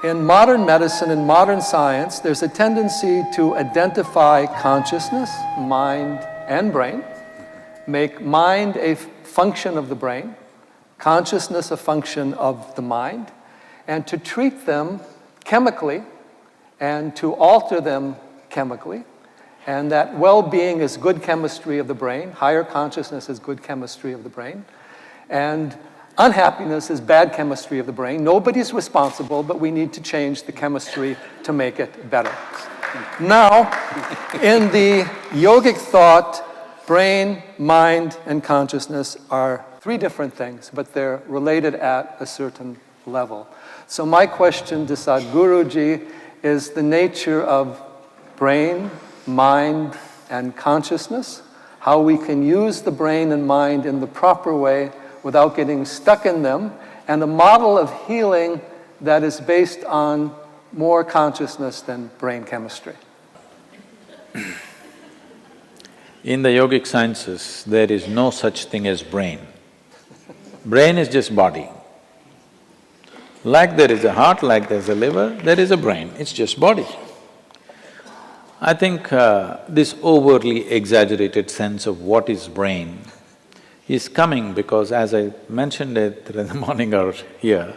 In modern medicine and modern science, there's a tendency to identify consciousness, mind, and brain, make mind a function of the brain, consciousness a function of the mind, and to treat them chemically and to alter them chemically, and that well-being is good chemistry of the brain, higher consciousness is good chemistry of the brain, and unhappiness is bad chemistry of the brain. Nobody's responsible, but we need to change the chemistry to make it better. Now, in the yogic thought, brain, mind, and consciousness are three different things, but they're related at a certain level. So my question to Sadhguruji is the nature of brain, mind, and consciousness, how we can use the brain and mind in the proper way without getting stuck in them, and a model of healing that is based on more consciousness than brain chemistry. In the yogic sciences, there is no such thing as brain. Brain is just body. Like there is a heart, like there's a liver, there is a brain, it's just body. I think this overly exaggerated sense of what is brain is coming because, as I mentioned it in the morning hour here,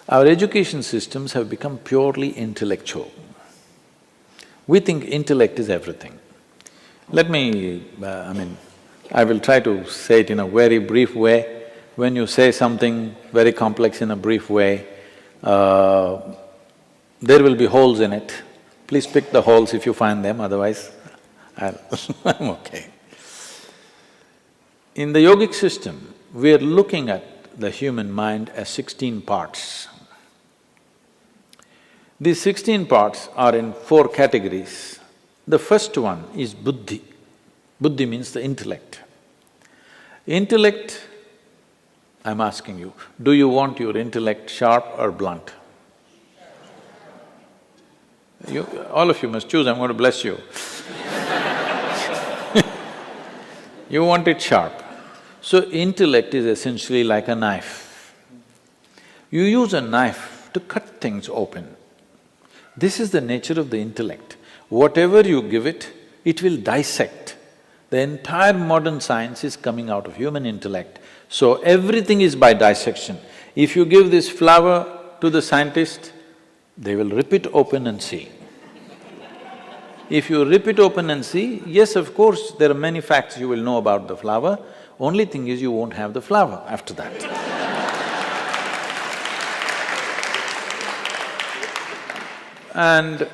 our education systems have become purely intellectual. We think intellect is everything. Let me… I will try to say it in a very brief way. When you say something very complex in a brief way, there will be holes in it. Please pick the holes if you find them, otherwise I'm okay. In the yogic system, we are looking at the human mind as 16 parts. These 16 parts are in 4 categories. The first one is buddhi. Buddhi means the intellect. Intellect, I'm asking you, do you want your intellect sharp or blunt? All of you must choose, I'm going to bless you. You want it sharp. So intellect is essentially like a knife. You use a knife to cut things open. This is the nature of the intellect. Whatever you give it, it will dissect. The entire modern science is coming out of human intellect. So everything is by dissection. If you give this flower to the scientist, they will rip it open and see. If you rip it open and see, yes, of course, there are many facts you will know about the flower, only thing is you won't have the flower after that. And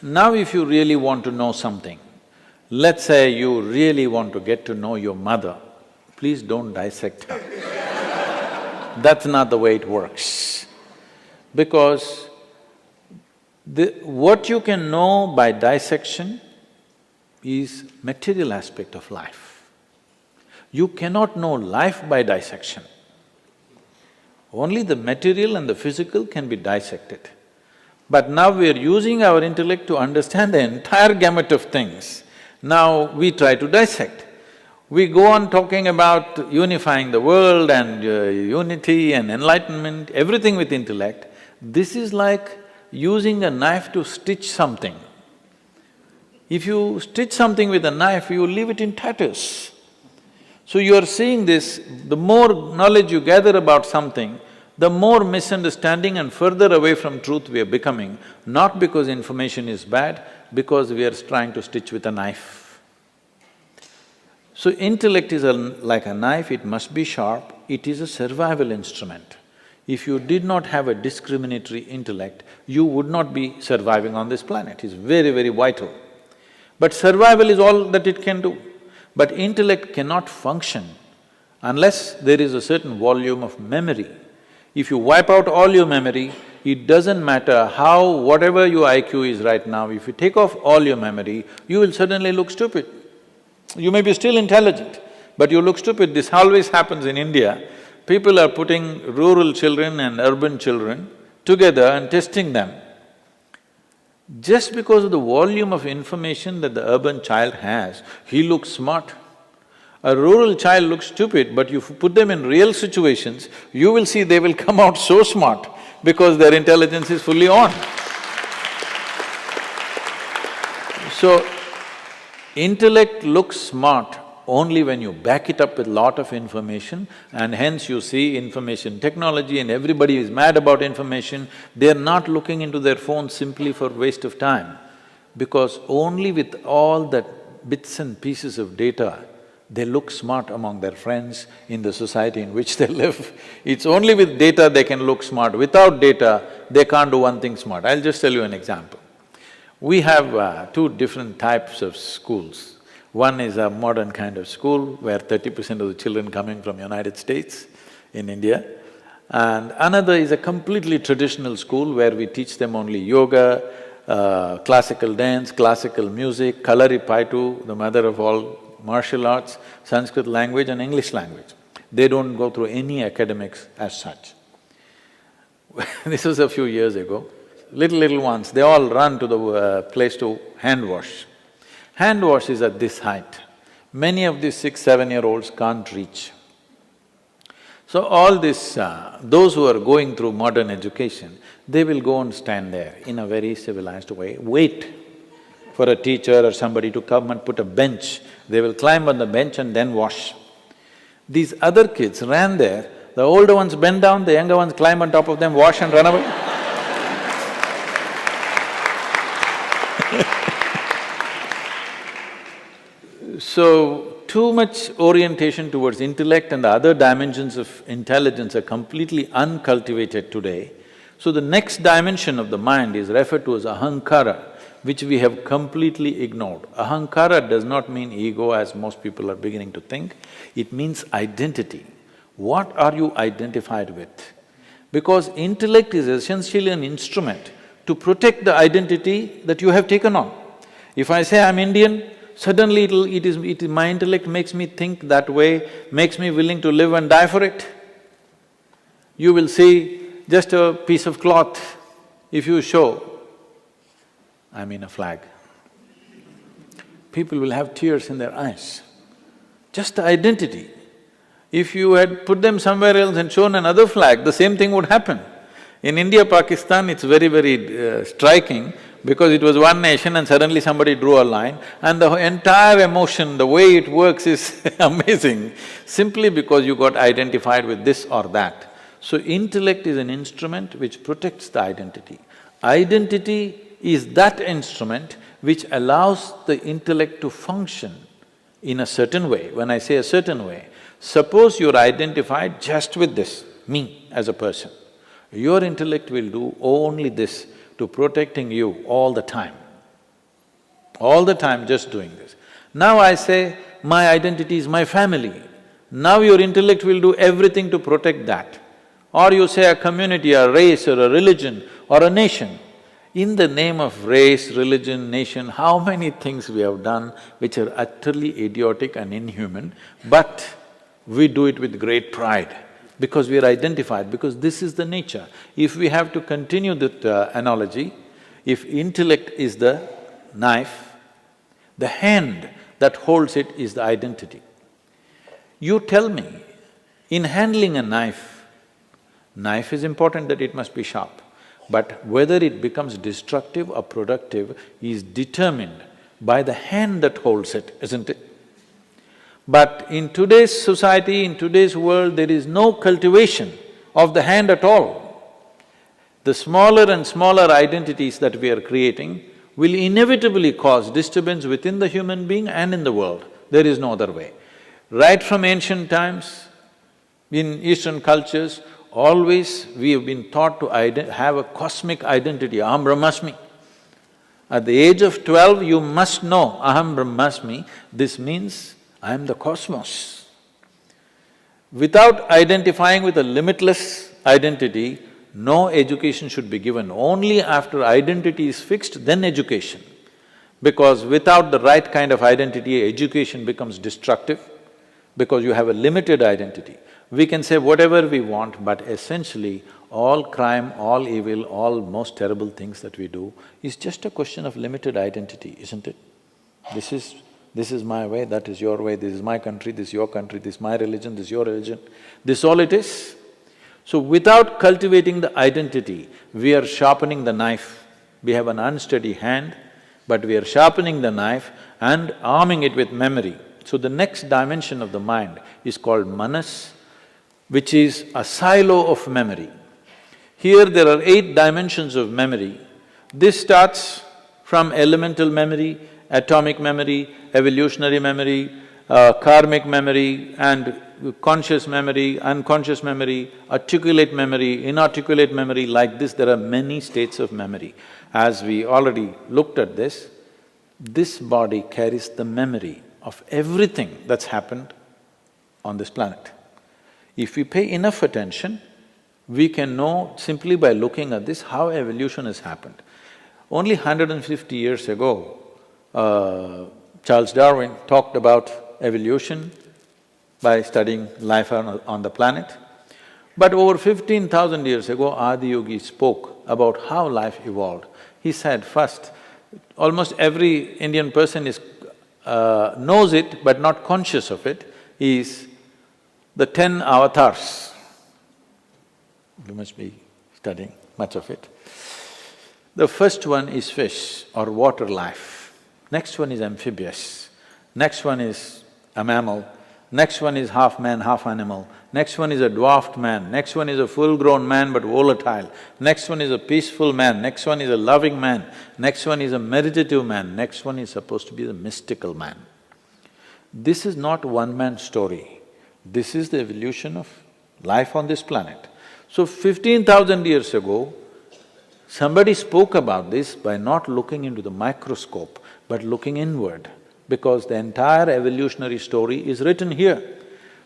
now if you really want to know something, let's say you really want to get to know your mother, please don't dissect her. That's not the way it works. Because what you can know by dissection is material aspect of life. You cannot know life by dissection. Only the material and the physical can be dissected. But now we are using our intellect to understand the entire gamut of things. Now we try to dissect. We go on talking about unifying the world and unity and enlightenment, everything with intellect. This is like using a knife to stitch something. If you stitch something with a knife, you leave it in tatters. So you are seeing this, the more knowledge you gather about something, the more misunderstanding and further away from truth we are becoming, not because information is bad, because we are trying to stitch with a knife. So intellect is like a knife, it must be sharp, it is a survival instrument. If you did not have a discriminatory intellect, you would not be surviving on this planet, it's very, very vital. But survival is all that it can do. But intellect cannot function unless there is a certain volume of memory. If you wipe out all your memory, it doesn't matter how… whatever your IQ is right now, if you take off all your memory, you will suddenly look stupid. You may be still intelligent, but you look stupid. This always happens in India. People are putting rural children and urban children together and testing them. Just because of the volume of information that the urban child has, he looks smart. A rural child looks stupid, but you put them in real situations, you will see they will come out so smart. because their intelligence is fully on. So, intellect looks smart only when you back it up with lot of information, and hence you see information technology and everybody is mad about information. They're not looking into their phones simply for waste of time, because only with all that bits and pieces of data, they look smart among their friends in the society in which they live. It's only with data they can look smart. Without data, they can't do one thing smart. I'll just tell you an example. We have two different types of schools. One is a modern kind of school where 30% of the children coming from United States in India, and another is a completely traditional school where we teach them only yoga, classical dance, classical music, Kalaripaitu, the mother of all martial arts, Sanskrit language and English language. They don't go through any academics as such. This was a few years ago. Little ones, they all run to the place to hand wash. Hand wash is at this height. Many of these 6, 7-year-olds can't reach. So all this, those who are going through modern education, they will go and stand there in a very civilized way, wait for a teacher or somebody to come and put a bench. They will climb on the bench and then wash. These other kids ran there, the older ones bend down, the younger ones climb on top of them, wash and run away. So, too much orientation towards intellect and the other dimensions of intelligence are completely uncultivated today. So the next dimension of the mind is referred to as ahankara, which we have completely ignored. Ahankara does not mean ego as most people are beginning to think, it means identity. What are you identified with? Because intellect is essentially an instrument to protect the identity that you have taken on. If I say I'm Indian, suddenly my intellect makes me think that way, makes me willing to live and die for it. You will see just a piece of cloth, if you show, I mean a flag, people will have tears in their eyes. Just the identity. If you had put them somewhere else and shown another flag, the same thing would happen. In India, Pakistan, it's very striking because it was one nation and suddenly somebody drew a line and the entire emotion, the way it works is amazing, simply because you got identified with this or that. So intellect is an instrument which protects the identity. Identity is that instrument which allows the intellect to function in a certain way. When I say a certain way, suppose you're identified just with this, me as a person. Your intellect will do only this to protecting you all the time just doing this. Now I say, my identity is my family. Now your intellect will do everything to protect that. Or you say a community, a race or a religion or a nation. In the name of race, religion, nation, how many things we have done which are utterly idiotic and inhuman, but we do it with great pride because we are identified, because this is the nature. If we have to continue that analogy, if intellect is the knife, the hand that holds it is the identity. You tell me, in handling a knife is important that it must be sharp, but whether it becomes destructive or productive is determined by the hand that holds it, isn't it? But in today's society, in today's world, there is no cultivation of the hand at all. The smaller and smaller identities that we are creating will inevitably cause disturbance within the human being and in the world. There is no other way. Right from ancient times, in Eastern cultures, always we have been taught to have a cosmic identity, aham brahmasmi. At the age of 12, you must know aham brahmasmi, this means I am the cosmos. Without identifying with a limitless identity, no education should be given. Only after identity is fixed, then education. Because without the right kind of identity, education becomes destructive, because you have a limited identity. We can say whatever we want, but essentially all crime, all evil, all most terrible things that we do is just a question of limited identity, isn't it? This is my way, that is your way, this is my country, this is your country, this is my religion, this is your religion. This is all it is. So without cultivating the identity, we are sharpening the knife. We have an unsteady hand, but we are sharpening the knife and arming it with memory. So the next dimension of the mind is called manas, which is a silo of memory. Here there are 8 dimensions of memory. This starts from elemental memory, atomic memory, evolutionary memory, karmic memory and conscious memory, unconscious memory, articulate memory, inarticulate memory. Like this, there are many states of memory. As we already looked at this body carries the memory of everything that's happened on this planet. If we pay enough attention, we can know simply by looking at this how evolution has happened. Only 150 years ago, Charles Darwin talked about evolution by studying life on the planet. But over 15,000 years ago, Adi Yogi spoke about how life evolved. He said, first, almost every Indian person knows it but not conscious of it, is the 10 avatars. You must be studying much of it. The first one is fish or water life. Next one is amphibious. Next one is a mammal. Next one is half man, half animal. Next one is a dwarfed man. Next one is a full-grown man but volatile. Next one is a peaceful man. Next one is a loving man. Next one is a meditative man. Next one is supposed to be the mystical man. This is not one-man story. This is the evolution of life on this planet. So 15,000 years ago, somebody spoke about this by not looking into the microscope, but looking inward, because the entire evolutionary story is written here.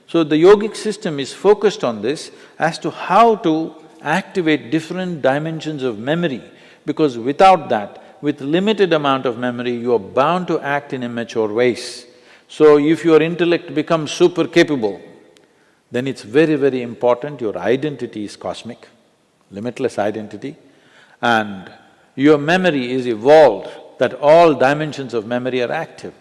So the yogic system is focused on this as to how to activate different dimensions of memory, because without that, with limited amount of memory, you are bound to act in immature ways. So if your intellect becomes super capable, then it's very, very important your identity is cosmic, limitless identity, and your memory is evolved, that all dimensions of memory are active.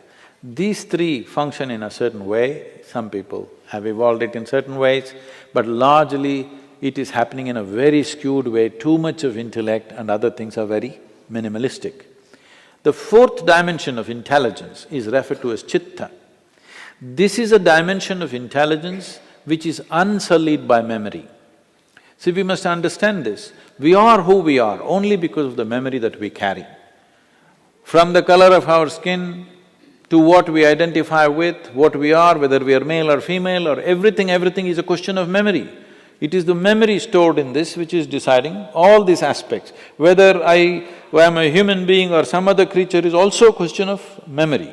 These 3 function in a certain way, some people have evolved it in certain ways, but largely it is happening in a very skewed way, too much of intellect and other things are very minimalistic. The 4th dimension of intelligence is referred to as chitta. This is a dimension of intelligence which is unsullied by memory. See, we must understand this. We are who we are only because of the memory that we carry. From the color of our skin to what we identify with, what we are, whether we are male or female or everything is a question of memory. It is the memory stored in this which is deciding all these aspects. Whether I am a human being or some other creature is also a question of memory.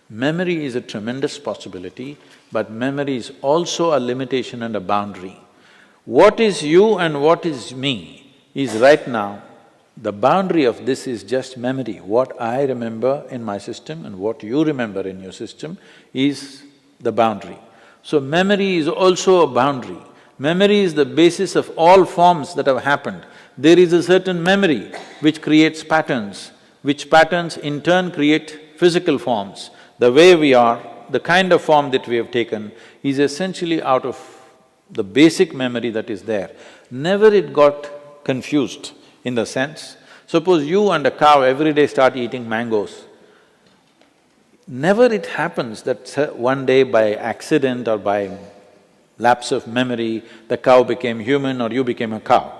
Memory is a tremendous possibility, but memory is also a limitation and a boundary. What is you and what is me is right now, the boundary of this is just memory. What I remember in my system and what you remember in your system is the boundary. So memory is also a boundary. Memory is the basis of all forms that have happened. There is a certain memory which creates patterns, which patterns in turn create physical forms. The way we are, the kind of form that we have taken is essentially out of the basic memory that is there. Never it got confused in the sense, suppose you and a cow every day start eating mangoes. Never it happens that one day by accident or by lapse of memory, the cow became human or you became a cow.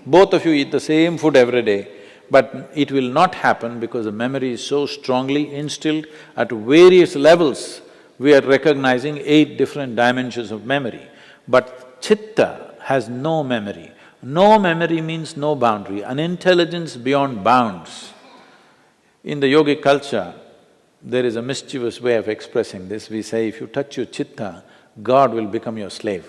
Both of you eat the same food every day, but it will not happen because the memory is so strongly instilled at various levels. We are recognizing 8 different dimensions of memory, but chitta has no memory. No memory means no boundary, an intelligence beyond bounds. In the yogic culture, there is a mischievous way of expressing this. We say, if you touch your chitta, God will become your slave,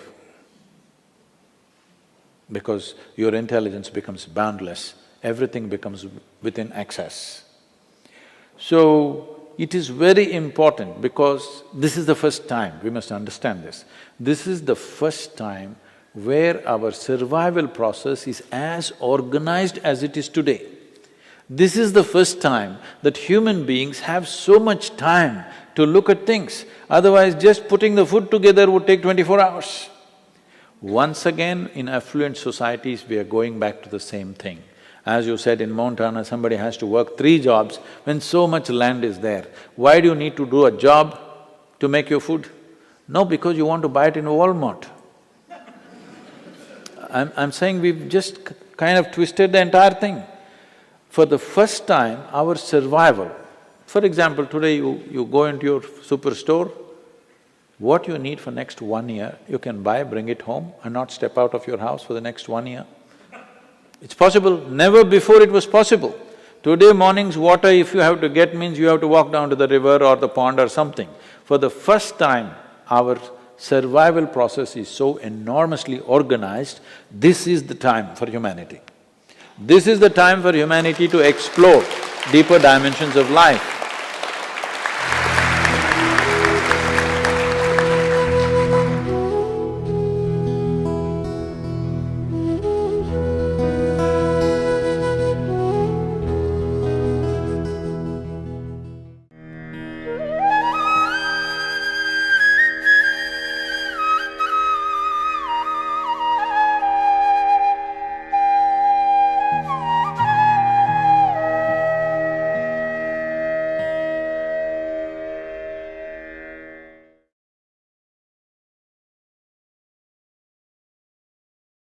because your intelligence becomes boundless, everything becomes within access. So, it is very important because this is the first time, we must understand this. This is the first time where our survival process is as organized as it is today. This is the first time that human beings have so much time to look at things, otherwise just putting the food together would take 24 hours. Once again, in affluent societies, we are going back to the same thing. As you said, in Montana, somebody has to work 3 jobs when so much land is there. Why do you need to do a job to make your food? No, because you want to buy it in Walmart. I'm saying we've just kind of twisted the entire thing. For the first time, our survival… For example, today you go into your superstore, what you need for next 1 year, you can buy, bring it home and not step out of your house for the next 1 year. It's possible, never before it was possible. Today morning's water, if you have to get, means you have to walk down to the river or the pond or something. For the first time, our survival process is so enormously organized, this is the time for humanity. This is the time for humanity to explore deeper dimensions of life.